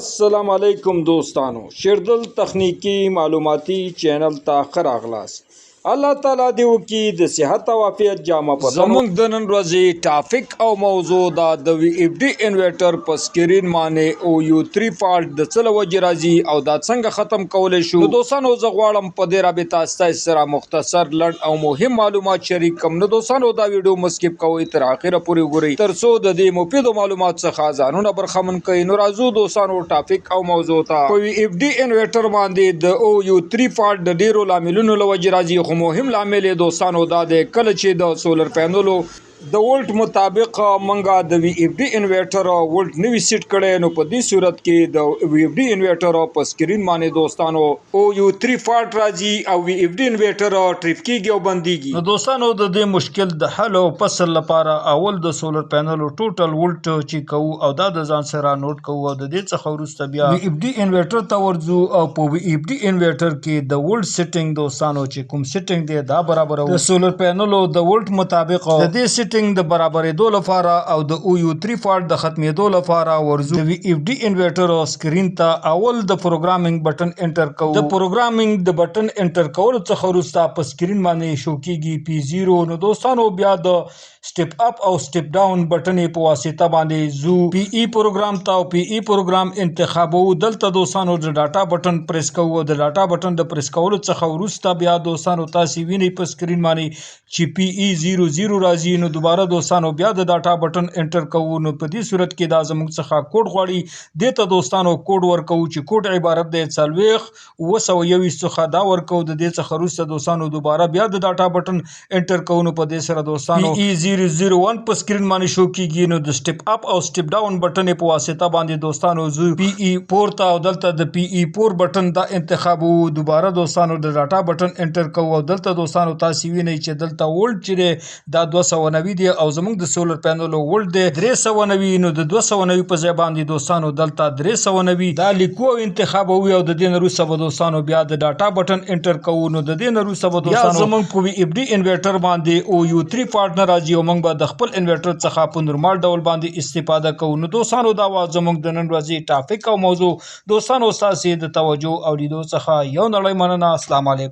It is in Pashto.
अस्सलाम वालेकुम दोस्तानो शेरदल तकनीकी मालूमाती चैनल ता खरागलास अल्लाह ताला दे वकी द सेहत او عافیت جامه په زمونږ د نن ورځې ټاپک او موضوع دا د وی اف ډی انورټر په سکرین باندې او یو 3 فالټ د څه وجې راځي او دا څنګه ختم کولای شو. نو دوستانو زه غواړم په دې رابطه ستاسو سره مختصر لنډ او مهم معلومات شریک کوم. نو دوستانو دا ویډیو مسکیپ کوئ تر اخره پورې وګورئ ترڅو د دې مفید معلومات څخه ځانونه برخمن کړئ. نو راځو دوستانو ټاپک او موضوع ته. په وی اف ډی انورټر باندې د او یو 3 فالټ د ډیرو لاملونو لوجې راځي. مهم لامل دوستانو دا دی کله چې د سولر پینلو د ولټ مطابق منګه د وی اف ډی انورټر ولټ نوی سیټ کړي نو په دې صورت کې د وی اف ډی انورټر په سکرین باندې دوستانو او یو 3 فالټ راځي او وی اف ډی انورټر ټریپ کیږي او بنديږي. نو دوستانو د دې مشکل د حل او فصل لپاره اول د سولر پینلو ټوټل ولټ چې کوو او دا د ځان سره نوٹ کوو او د دې څخه وروسته بیا وی اف ډی انورټر ته ورځو او په وی اف ډی انورټر کې د ولټ سیټینګ دوستانو چې کوم سیټینګ دی دا برابر د سولر پینلو د ولټ مطابق د دې سیټینګ د برابرېدو لپاره او د او یو 3 فالټ د ختمېدو لپاره ورځو د وی اف ډی انورټر سکرین ته اول د پروګرامینګ بٹن انټر کوو. د پروګرامینګ د بٹن انټر کولو څخه وروسته په سکرین باندې شو کیږي P0. نو دوستانو بیا د سټپ اپ او سټپ ډاون بٹن په واسطه باندې زو پی ای پروګرام ته او پی ای پروګرام انتخابو. دلته دوستانو د ډاټا بٹن پریس کوو. د ډاټا بٹن د پریس کولو څخه وروسته بیا دوستانو تاسو وینئ په سکرین باندې چې پی ای 00 راځي. نو دوباره دوستانو بیا د ډاټا بٹن انټر کوو. نو په دې صورت کې دا زموږ څخه کوډ غواړي. دته دوستانو کوډ ورکوو چې کوډ عبارت دی 40 څخه دا ورکوو. د دې څخه وروسته دوستانو دوباره بیا د ډاټا بٹن انټر کوو. نو په دې سره دوستانو پی ای 001 په سکرین باندې شو کیږي. نو د سټپ اپ او سټپ ډاون بٹن په واسطه باندې دوستانو زو پی ای 4 ته او دلته د پی ای 4 بٹن دا انتخابو. دوباره دوستانو د ډاټا بٹن انټر کوو. دلته دوستانو تاسو وینئ چې دلته ولټ چې دا 290 دی او زموږ د سولر پینلو ولټ دی 390. نو د 290 په ځای باندې دوستانو دلته 390 دا لیکو او انتخابو او د دې نه وروسته دوستانو بیا د ډاټا بٹن انټر کوو. نو د دې نه وروسته دوستانو زموږ په وی اف ډی انورټر باندې او یو 3 فالټ نه راځي او موږ به د خپل انورټر څخه په نورمال ډول باندې استفاده کوو. نو دوستانو دا زموږ د نن ورځې ټاپک او موضوع. دوستانو تاسو د توجه او لیدو څخه یو نړۍ مننه. السلام علیکم.